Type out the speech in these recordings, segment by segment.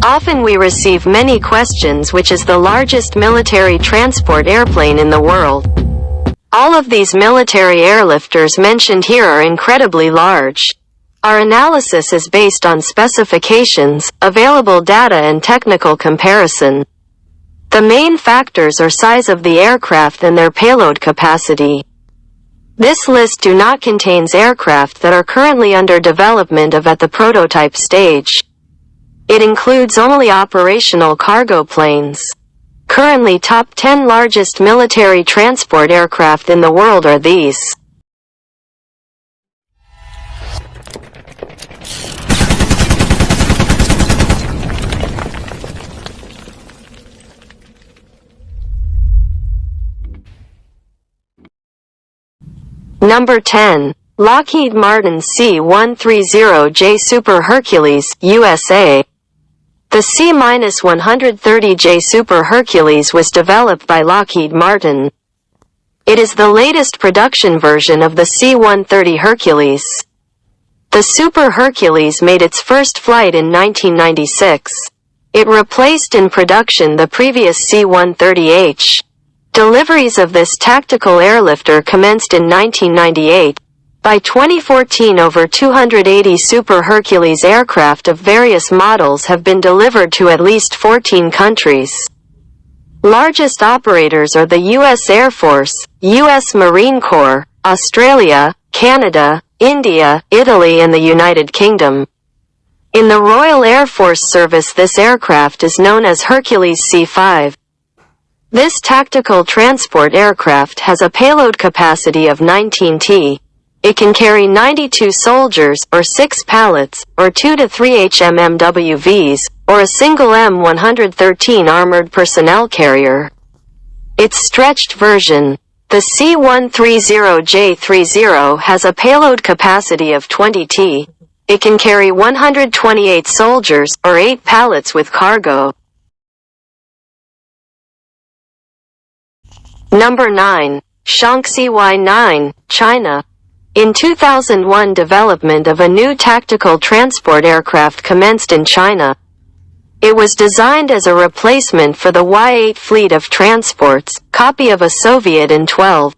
Often we receive many questions which is the largest military transport airplane in the world. All of these military airlifters mentioned here are incredibly large. Our analysis is based on specifications, available data and technical comparison. The main factors are size of the aircraft and their payload capacity. This list do not contains aircraft that are currently under development of at the prototype stage. It includes only operational cargo planes. Currently top 10 largest military transport aircraft in the world are these. Number 10. Lockheed Martin C-130J Super Hercules, USA. The C-130J Super Hercules was developed by Lockheed Martin. It is the latest production version of the C-130 Hercules. The Super Hercules made its first flight in 1996. It replaced in production the previous C-130H. Deliveries of this tactical airlifter commenced in 1998. By 2014 over 280 Super Hercules aircraft of various models have been delivered to at least 14 countries. Largest operators are the U.S. Air Force, U.S. Marine Corps, Australia, Canada, India, Italy and the United Kingdom. In the Royal Air Force service this aircraft is known as Hercules C5. This tactical transport aircraft has a payload capacity of 19 t. It can carry 92 soldiers, or 6 pallets, or 2 to 3 HMMWVs, or a single M113 armored personnel carrier. Its stretched version, the C-130J30 has a payload capacity of 20 t. It can carry 128 soldiers, or 8 pallets with cargo. Number 9. Shenyang Y9 China. In 2001 development of a new tactical transport aircraft commenced in China. It was designed as a replacement for the Y8 fleet of transports, copy of a Soviet An-12.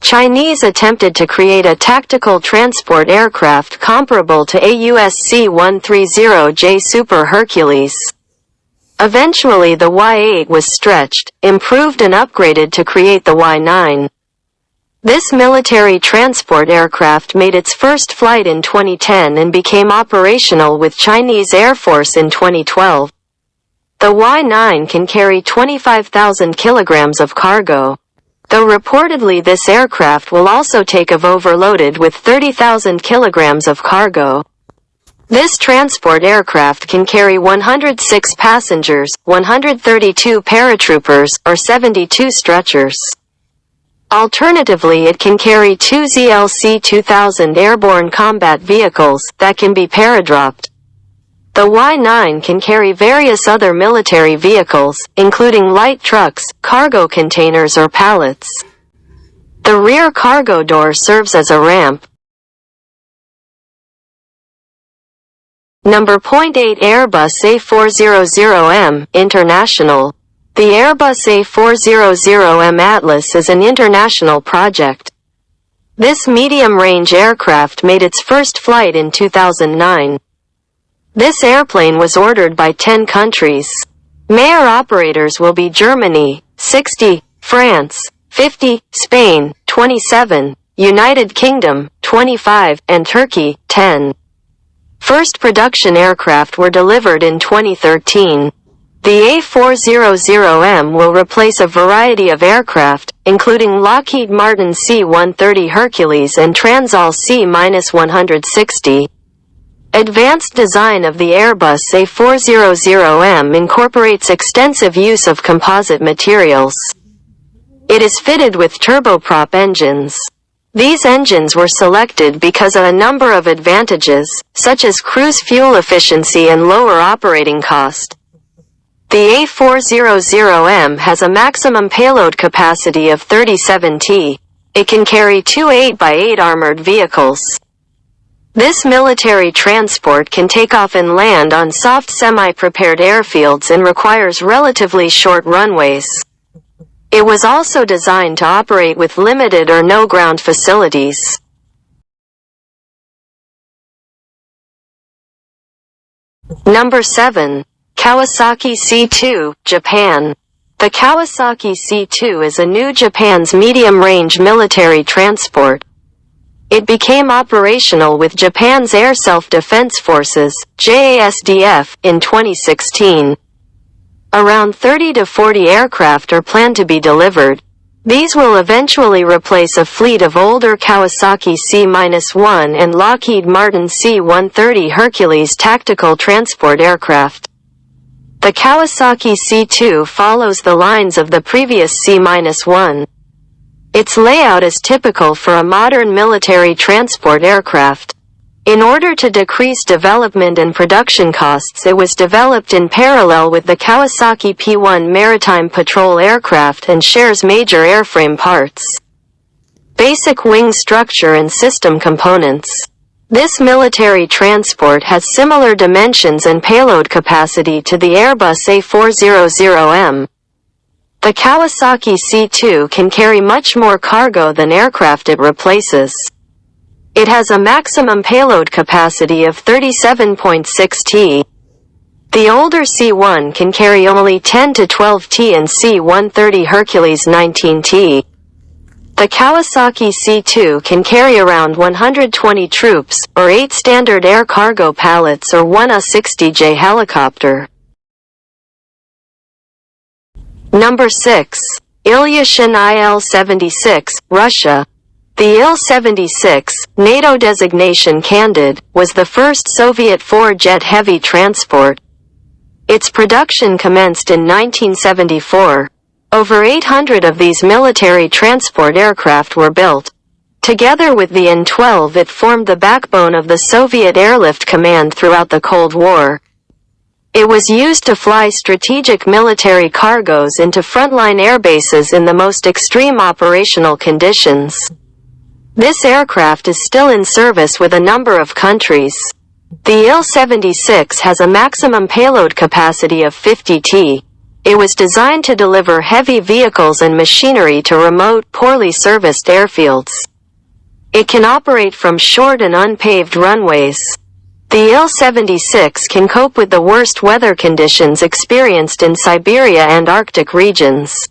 Chinese attempted to create a tactical transport aircraft comparable to AUS C-130J Super Hercules. Eventually the Y8 was stretched, improved and upgraded to create the Y9. This military transport aircraft made its first flight in 2010 and became operational with Chinese Air Force in 2012. The Y9 can carry 25,000 kilograms of cargo. Though reportedly this aircraft will also take off overloaded with 30,000 kilograms of cargo. This transport aircraft can carry 106 passengers, 132 paratroopers, or 72 stretchers. Alternatively it can carry 2 ZLC-2000 airborne combat vehicles that can be paradropped. The Y9 can carry various other military vehicles, including light trucks, cargo containers or pallets. The rear cargo door serves as a ramp. Number 8 Airbus A400M International. The Airbus A400M Atlas is an international project. This medium-range aircraft made its first flight in 2009. This airplane was ordered by 10 countries. Major operators will be Germany, 60, France, 50, Spain, 27, United Kingdom, 25, and Turkey, 10. First production aircraft were delivered in 2013. The A400M will replace a variety of aircraft, including Lockheed Martin C-130 Hercules and Transall C-160. Advanced design of the Airbus A400M incorporates extensive use of composite materials. It is fitted with turboprop engines. These engines were selected because of a number of advantages, such as cruise fuel efficiency and lower operating cost. The A400M has a maximum payload capacity of 37 t. It can carry 2 8x8 armored vehicles. This military transport can take off and land on soft semi-prepared airfields and requires relatively short runways. It was also designed to operate with limited or no ground facilities. Number 7. Kawasaki C2 Japan. The Kawasaki C2 is a new Japan's medium-range military transport. It became operational with Japan's Air Self-Defense Forces, JASDF, in 2016. Around 30 to 40 aircraft are planned to be delivered. These will eventually replace a fleet of older Kawasaki C-1 and Lockheed Martin C-130 Hercules tactical transport aircraft. The Kawasaki C2 follows the lines of the previous C-1. Its layout is typical for a modern military transport aircraft. In order to decrease development and production costs, it was developed in parallel with the Kawasaki P-1 maritime patrol aircraft and shares major airframe parts. Basic wing structure and system components. This military transport has similar dimensions and payload capacity to the Airbus A400M. The Kawasaki C2 can carry much more cargo than aircraft it replaces. It has a maximum payload capacity of 37.6 t. The older C1 can carry only 10 to 12 t and C-130 Hercules 19 t. The Kawasaki C2 can carry around 120 troops, or 8 standard air cargo pallets or one A-60J helicopter. Number 6. Ilyushin Il-76, Russia. The Il-76, NATO designation Candid, was the first Soviet four-jet heavy transport. Its production commenced in 1974. Over 800 of these military transport aircraft were built. Together with the N-12, it formed the backbone of the Soviet Airlift Command throughout the Cold War. It was used to fly strategic military cargos into frontline airbases in the most extreme operational conditions. This aircraft is still in service with a number of countries. The Il-76 has a maximum payload capacity of 50 t. It was designed to deliver heavy vehicles and machinery to remote, poorly serviced airfields. It can operate from short and unpaved runways. The Il-76 can cope with the worst weather conditions experienced in Siberia and Arctic regions.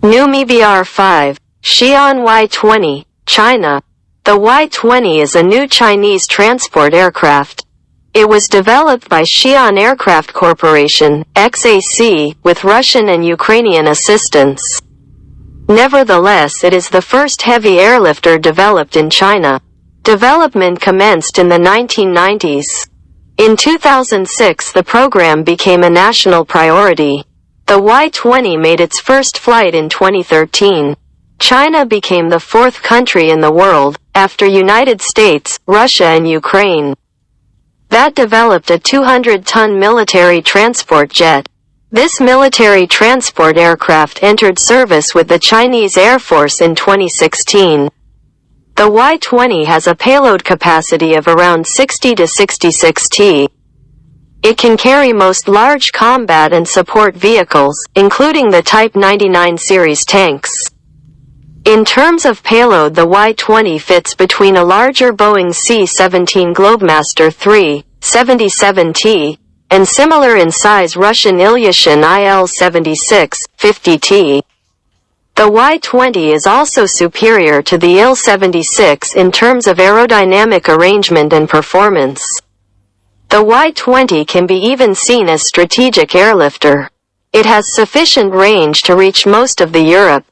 New BR-5, Shian Y20, China. The Y-20 is a new Chinese transport aircraft. It was developed by Shian Aircraft Corporation, XAC, with Russian and Ukrainian assistance. Nevertheless, it is the first heavy airlifter developed in China. Development commenced in the 1990s. In 2006, the program became a national priority. The Y-20 made its first flight in 2013. China became the fourth country in the world, after United States, Russia and Ukraine, that developed a 200-ton military transport jet. This military transport aircraft entered service with the Chinese Air Force in 2016. The Y-20 has a payload capacity of around 60 to 66 t. It can carry most large combat and support vehicles, including the Type 99 series tanks. In terms of payload, the Y-20 fits between a larger Boeing C17 Globemaster III, 77 t, and similar in size Russian Ilyushin Il-76, 50 t. The Y-20 is also superior to the Il-76 in terms of aerodynamic arrangement and performance. The Y-20 can be even seen as strategic airlifter. It has sufficient range to reach most of the Europe,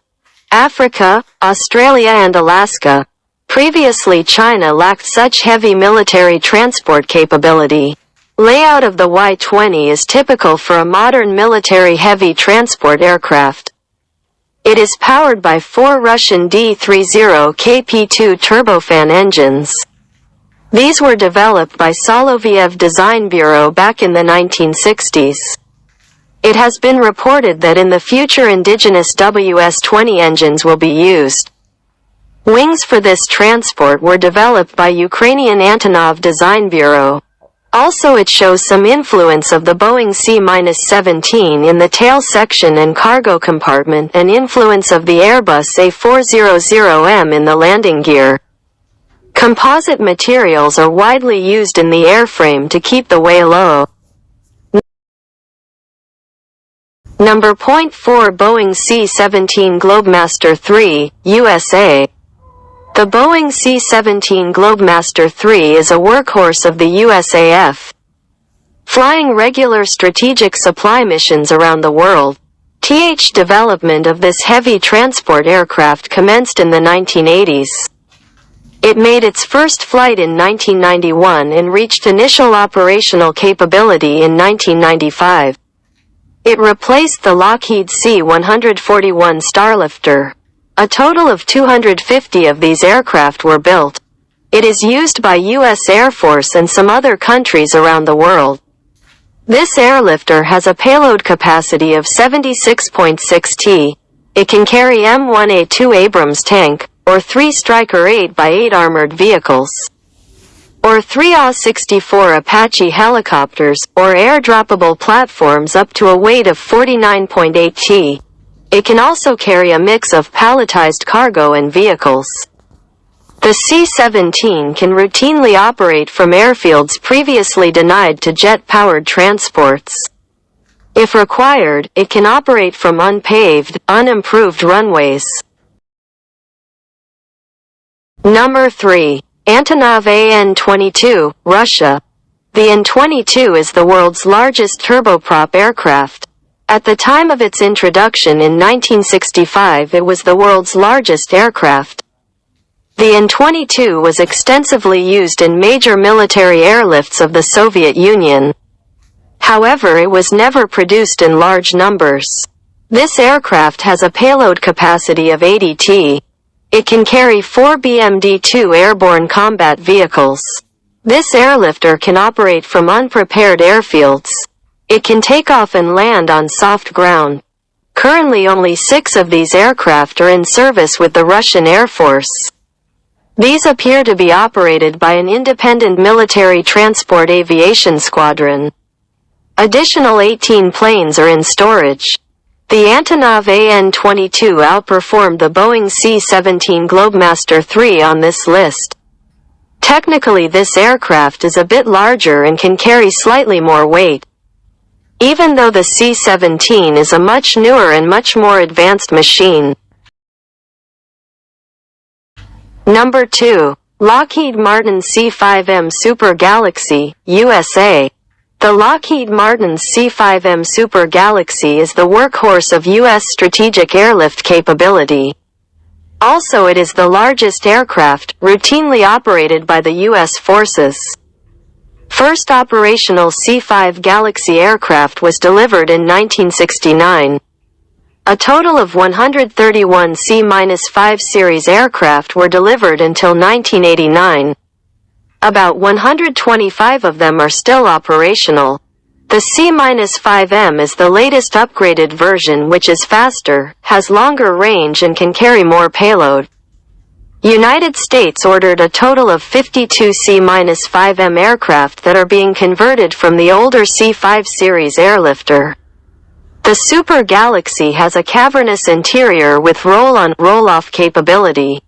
Africa, Australia and Alaska. Previously, China lacked such heavy military transport capability. Layout of the Y-20 is typical for a modern military heavy transport aircraft. It is powered by 4 Russian D-30 KP2 turbofan engines. These were developed by Soloviev Design Bureau back in the 1960s. It has been reported that in the future indigenous WS-20 engines will be used. Wings for this transport were developed by Ukrainian ANAV Design Bureau. Also it shows some influence of the Boeing C-17 in the tail section and cargo compartment and influence of the Airbus A400M in the landing gear. Composite materials are widely used in the airframe to keep the weight low. Number 4 Boeing C-17 Globemaster III, USA. The Boeing C-17 Globemaster III is a workhorse of the USAF, flying regular strategic supply missions around the world. Development of this heavy transport aircraft commenced in the 1980s. It made its first flight in 1991 and reached initial operational capability in 1995. It replaced the Lockheed C-141 Starlifter. A total of 250 of these aircraft were built. It is used by U.S. Air Force and some other countries around the world. This airlifter has a payload capacity of 76.6 t. It can carry M1A2 Abrams tank, or 3 Stryker 8x8 armored vehicles, or 3 AH-64 Apache helicopters, or air-droppable platforms up to a weight of 49.8 t. It can also carry a mix of palletized cargo and vehicles. The C-17 can routinely operate from airfields previously denied to jet-powered transports. If required, it can operate from unpaved, unimproved runways. Number 3. ANAV AN-22, Russia. The An-22 is the world's largest turboprop aircraft. At the time of its introduction in 1965, it was the world's largest aircraft. The An-22 was extensively used in major military airlifts of the Soviet Union. However, it was never produced in large numbers. This aircraft has a payload capacity of 80 t. It can carry 4 BMD-2 airborne combat vehicles. This airlifter can operate from unprepared airfields. It can take off and land on soft ground. Currently only 6 of these aircraft are in service with the Russian Air Force. These appear to be operated by an independent military transport aviation squadron. Additional 18 planes are in storage. The ANAV AN-22 outperformed the Boeing C-17 Globemaster III on this list. Technically, this aircraft is a bit larger and can carry slightly more weight. Even though the C-17 is a much newer and much more advanced machine. Number 2. Lockheed Martin C5M Super Galaxy, USA. The Lockheed Martin C5M Super Galaxy is the workhorse of U.S. strategic airlift capability. Also, it is the largest aircraft, routinely operated by the U.S. forces. First operational C5 Galaxy aircraft was delivered in 1969. A total of 131 C-5 series aircraft were delivered until 1989. About 125 of them are still operational. The C-5M is the latest upgraded version, which is faster, has longer range and can carry more payload. United States ordered a total of 52 C-5M aircraft that are being converted from the older C-5 series airlifter. The Super Galaxy has a cavernous interior with roll-on, roll-off capability.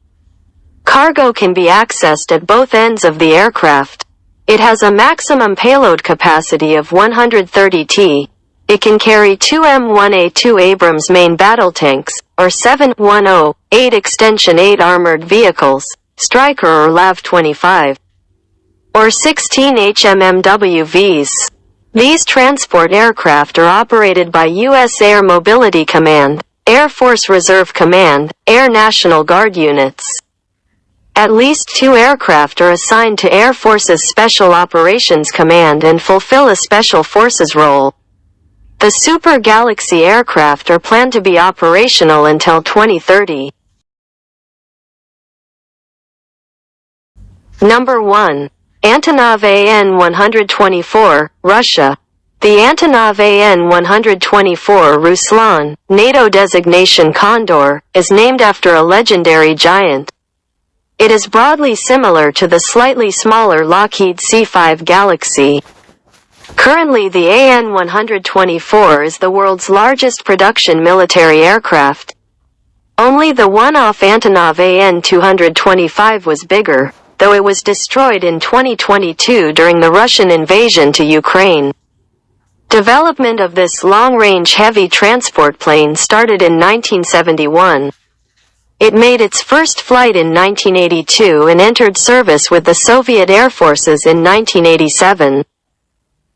Cargo can be accessed at both ends of the aircraft. It has a maximum payload capacity of 130 t. It can carry 2 M1A2 Abrams main battle tanks, or 710, 8 Extension 8 armored vehicles, Stryker or LAV-25, or 16 HMMWVs. These transport aircraft are operated by U.S. Air Mobility Command, Air Force Reserve Command, Air National Guard units. At least 2 aircraft are assigned to Air Force's Special Operations Command and fulfill a Special Forces role. The Super Galaxy aircraft are planned to be operational until 2030. Number 1. ANAV AN-124, Russia. The ANAV AN-124 Ruslan, NATO designation Condor, is named after a legendary giant. It is broadly similar to the slightly smaller Lockheed C5 Galaxy. Currently the AN-124 is the world's largest production military aircraft. Only the one-off ANAV AN-225 was bigger, though it was destroyed in 2022 during the Russian invasion to Ukraine. Development of this long-range heavy transport plane started in 1971. It made its first flight in 1982 and entered service with the Soviet Air Forces in 1987.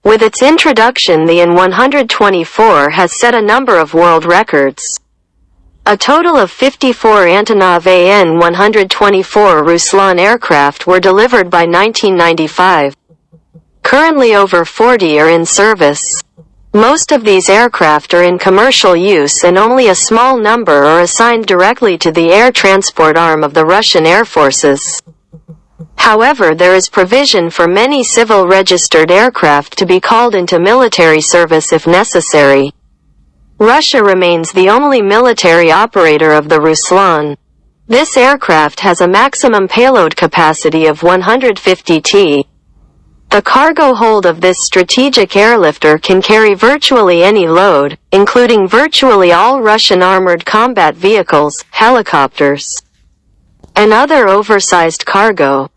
With its introduction, the AN-124 has set a number of world records. A total of 54 ANAV AN-124 Ruslan aircraft were delivered by 1995. Currently over 40 are in service. Most of these aircraft are in commercial use and only a small number are assigned directly to the air transport arm of the Russian Air Forces. However, there is provision for many civil registered aircraft to be called into military service if necessary. Russia remains the only military operator of the Ruslan. This aircraft has a maximum payload capacity of 150 t. The cargo hold of this strategic airlifter can carry virtually any load, including virtually all Russian armored combat vehicles, helicopters, and other oversized cargo.